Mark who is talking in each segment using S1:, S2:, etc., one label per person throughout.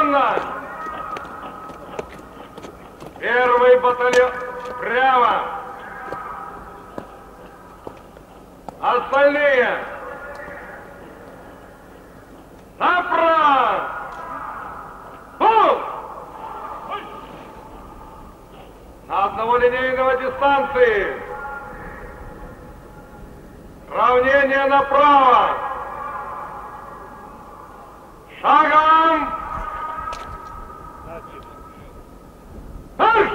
S1: Колонна! Первый батальон прямо! Остальные! Направо! На одного линейного дистанции! Равнение направо! Шагом! Марш!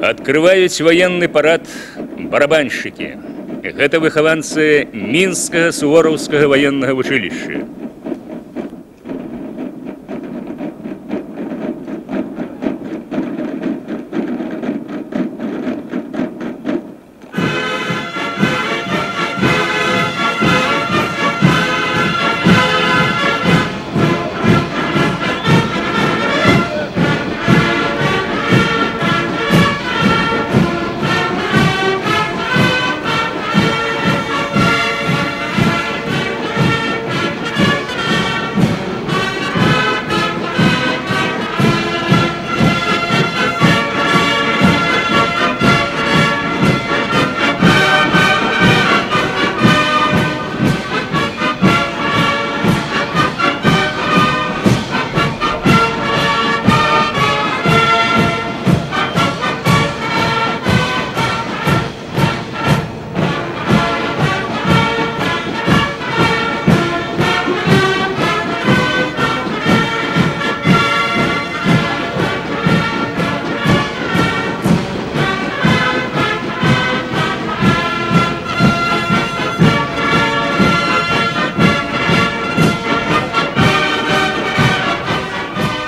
S2: Открываюць военный парад барабанщики. Гэта выхаванцы Мінскага сувораўскага военнага вучылішча.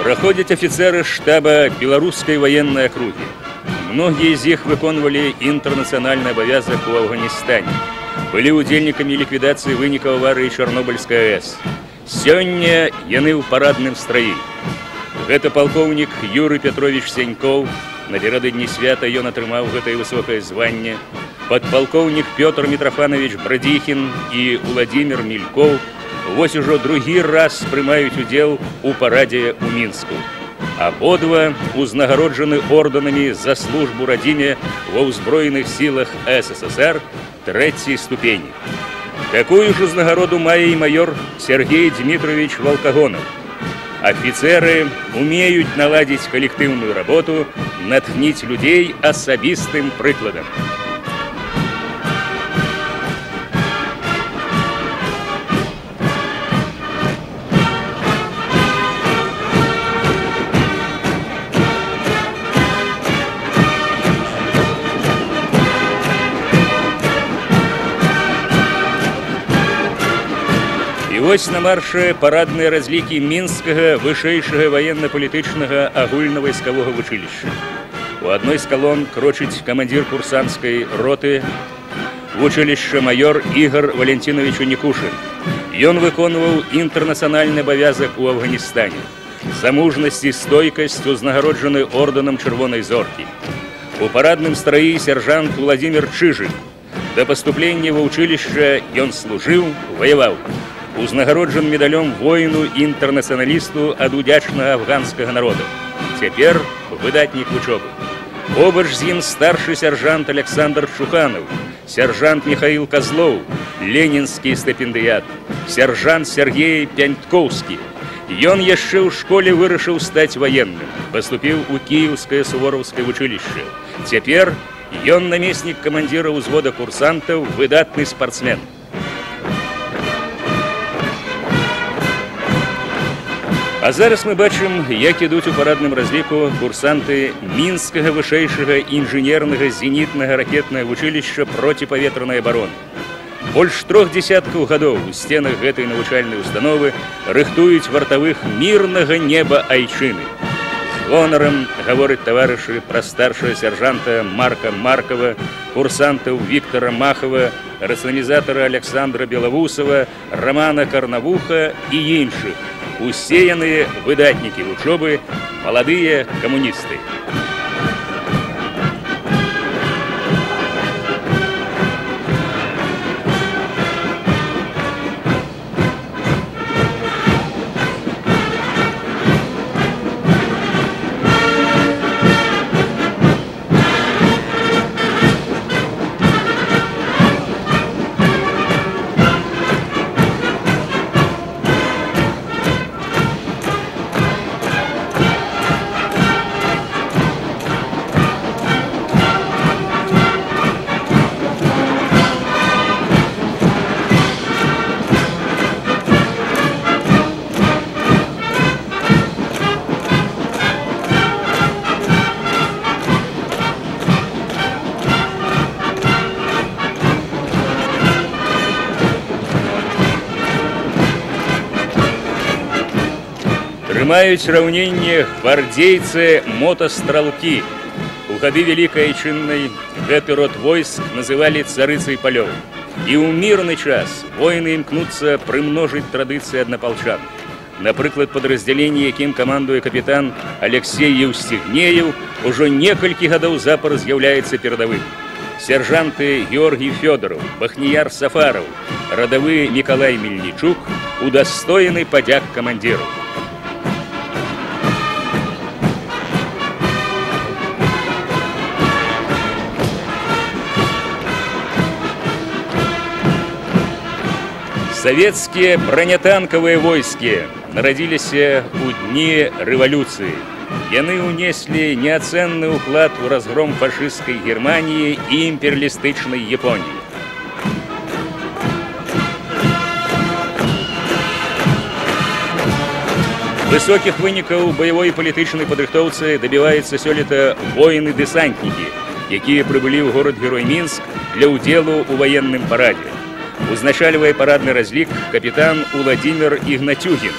S2: Проходят офицеры штаба белорусской военной округи. Многие из них выконывали интернациональный обовязок в Афганистане. Были удельниками ликвидации вынікаў аварии Чернобыльской АЭС. Сёння яны ў парадным строі. Гэта полковник Юрий Петрович Сяньков. Наперададні свята ён атрымаў гэтае высокае званне. Подполковник Петр Митрофанович Брадихин и Владимир Мельков вось ужо другі раз прымаюць удзел у парадзе ў Мінску. Абодва узнагароджаны ордэнамі за службу радзіме ва ўзброеных сілах СССР трэцяй ступені. Такую ж узнагароду мае і майор Сергей Дмитрович Волкогонов. Офицеры умеют наладить коллективную работу, натхнить людей особистым прикладом. Вось на марше парадные разлики Мінскага вышэйшага военно-палітычнага агульнавайсковага вучылішча. У одной з колонн крочыць камандзір курсантской роты вучылішча майор Игорь Валентинович Уникушин. Ён выконваў інтэрнацыянальны абавязак у Афганістане. За мужнасць і стойкасць узнагароджаны ордэнам Чырвонай зоркі. У парадным строі сержант Владимир Чижик. До поступлення ва ўчылішча ён служыў, ваяваў. Узнагароджен медалём воину-інтэрнацыяналісту ад удзячнага афганскага народа. Цяпер выдатнік вучобы. Побач з ім старшы сержант Александр Чуханов, сержант Михаил Козлов, ленінскі стыпендыят, сержант Сергей Пянткоўскі. Ён яшчэ ў школе вырашыў стаць военным, паступіў у Кіеўскае сувораўскае вучылішча. Цяпер ён намеснік камандзіра ўзвода курсантаў, выдатны спартсмен. А зараз мы бачым, як ідуць у парадным разліку курсанты Мінскага вышэйшага інжынернага зенітнага ракетнага вучылішча проціпаветранай абароны. Больш 3 десяткаў гадоў у стенах гэтай навучальнай установы рыхтуюць вартавых мірнага неба айчыны. З гонарам гавораць таварышы пра старшага сержанта Марка Маркова, курсантаў Виктора Махова, рацыяналізатара Александра Белавусова, Романа Карнавуха і іншых. усеянные выдатники учебы, молодые коммунисты. Трымаюць раўненне гвардейцы мотастралкі. У гады Вялікай Айчыннай гэты род войск называлі царыцай палёў. І ў мірны час воіны імкнуцца прымножыць традыцыі аднапалчан. Напрыклад, падраздзяленне, якім камандуе капітан Алексей Еўсцігнеев, ужо некалькі гадоў запар з'яўляецца перадавым. Сержанты Георгий Фёдоров, Бахнияр Сафаров, радавы Мікалай Мельнічук удастоены падзяк камандзіру. Советские бронетанковые войски нарадзіліся ў дні рэвалюцыі. Яны ўнеслі неацэнны ўклад у разгром фашысцкай Германіі і імперыялістычнай Японіі. Высокіх вынікаў баявой і палітычнай падрыхтоўцы дабіваюцца сёлета воіны-дэсантнікі, якія прыбылі ў горад-герой Мінск для ўдзелу ў ваенным парадзе. Узначальвае парадны разлік капітан Уладзімір Ігнатюгін.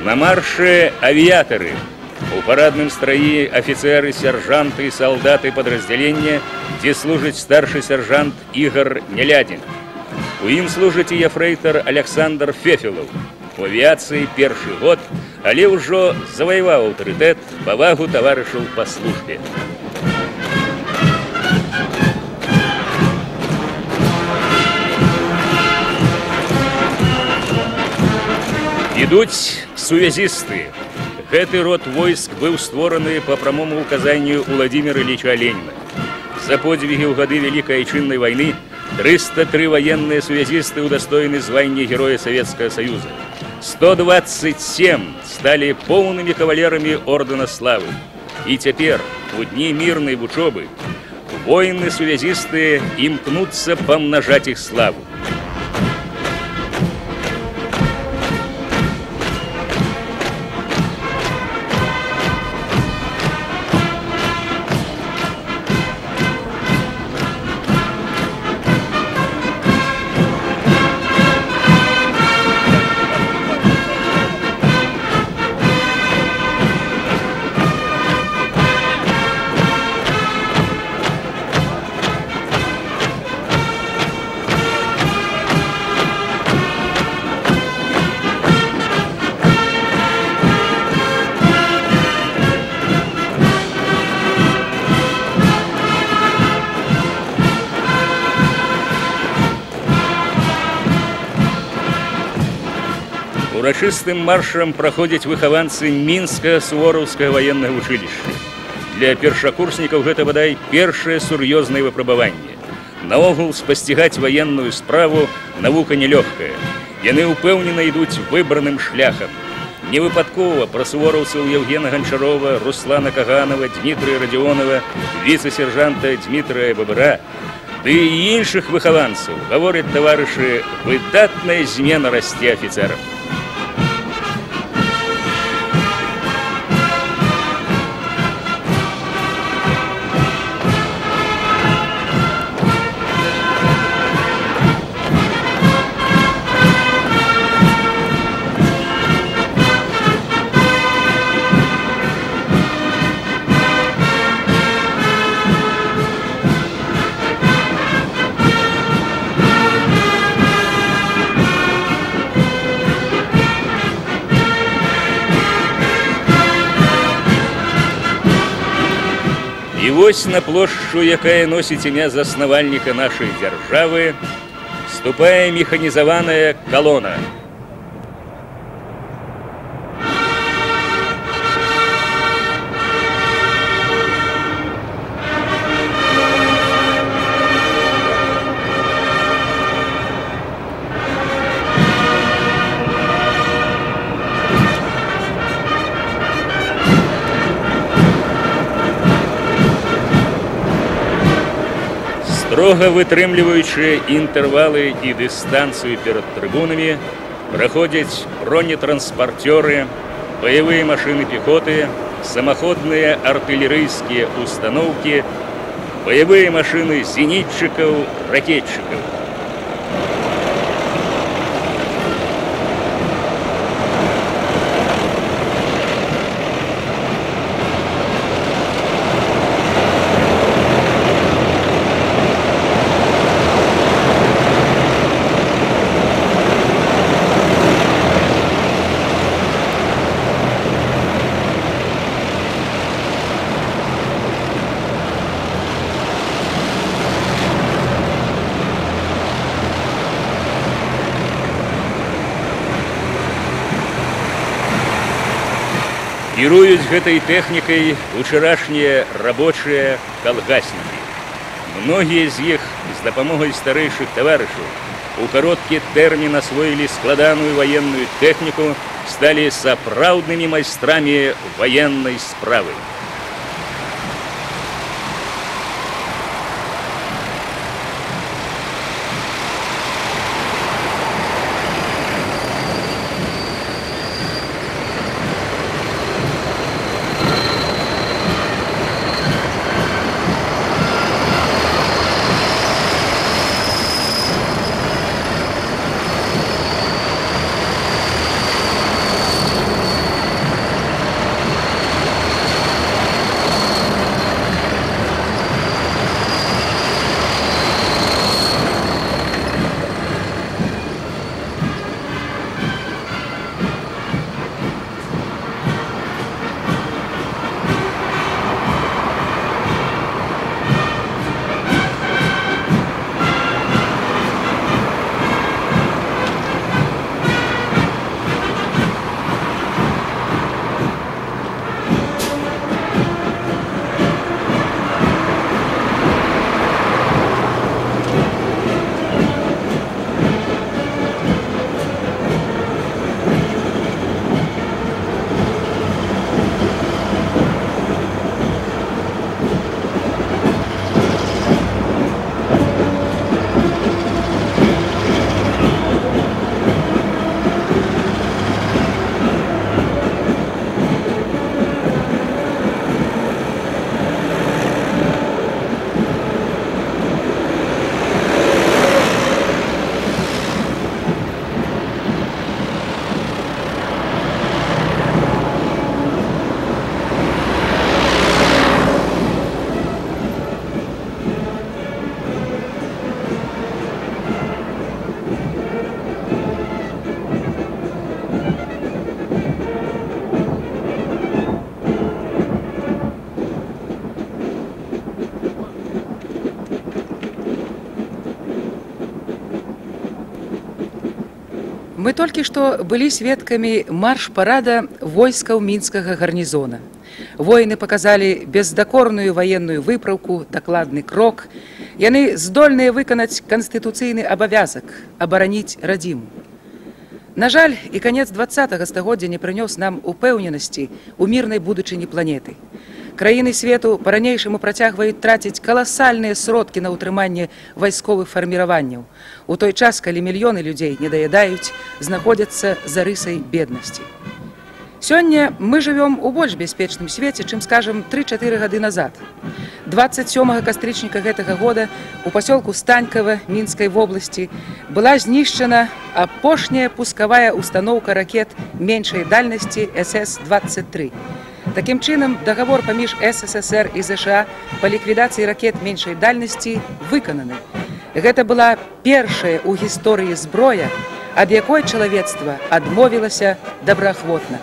S2: На марше авіятары. У парадным страі офіцеры, сержанты і салдаты падраздзялення, дзе служыць старшы сержант Ігор Нялядзін. У ім служыць і ефрэйтар Александр Фефелаў. У авіяцыі першы год, але ўжо заваяваў аўтарытэт, павагу таварышаў па службе. Ідуць сувязісты. Гэты род войск быў створаны па прамому указанню Уладзіміра Ілліча Леніна. За подзвігі ў гады Вялікай Айчыннай вайны 303 ваенныя сувязісты ўдастоены звання Героя Савецкага Саюза. 127 сталі поўнымі кавалерамі ордэна славы. І цяпер, у дні мірнай вучобы, воіны-сувязісты імкнуцца памнажаць іх славу. Урачыстым маршам праходзяць выхаванцы Мінскага сувораўскага ваеннага вучылішча. Для першакурснікаў гэта, бадай, першае сур'ёзнае выпрабаванне. Наогул спасцігаць ваенную справу навука нелёгкая. Яны ўпэўнена ідуць выбраным шляхам. Невыпадкова пра сувораўцаў Евгена Гончарова, Руслана Каганова, Дмітрыя Радзіонова, віцэ-сержанта Дмітрая Бабыра, ды і іншых выхаванцаў, гавораць таварышы, выдатная змена расце афіцэрам. І вось на плошчу, якая носіць імя заснавальніка нашай дзяржавы, ступае механізаваная калона. Строга вытрымліваючы інтэрвалы і дыстанцыю перад трыбунамі, праходзяць бронетранспарцёры, баявыя машыны пехоты, самаходныя артылерыйскія установкі, баявыя машыны зенітчыкаў, ракетчыкаў. Кіруюць гэтай тэхнікай учарашнія рабочыя калгаснікі. Многія з іх з дапамогай старэйшых таварышаў у кароткі тэрмін асвоілі складаную ваенную тэхніку, сталі сапраўднымі майстрамі ваеннай справы.
S3: Мы толькі што былі сведкамі марш-парада войскаў мінскага гарнізона. Воіны паказалі бездакорную ваенную выпраўку, дакладны крок. Яны здольныя выканаць канстытуцыйны абавязак абараніць радзіму. На жаль, і канец 20-го стагоддзя не прынёс нам упэўненасці ў мірнай будучыні планеты. Краіны свету па-ранейшаму працягваюць траціць каласальныя сродкі на ўтрыманне вайсковых фарміраванняў, у той час, калі мільёны людзей недаядаюць, знаходзяцца за рысай беднасці. Сёння мы жывём у больш бяспечным свеце, чым, скажам, 3-4 гады назад. 27 кастрычніка гэтага года у пасёлку Станькава Мінскай вобласці была знішчана апошняя пускавая устаноўка ракет меншай дальнасці СС-23. Такім чынам, дагавор паміж СССР і ЗША па ліквідацыі ракет меншай дальнасці выкананы. Гэта была першая ў гісторыі зброя, ад якой чалавецтва адмовілася добраахвотна.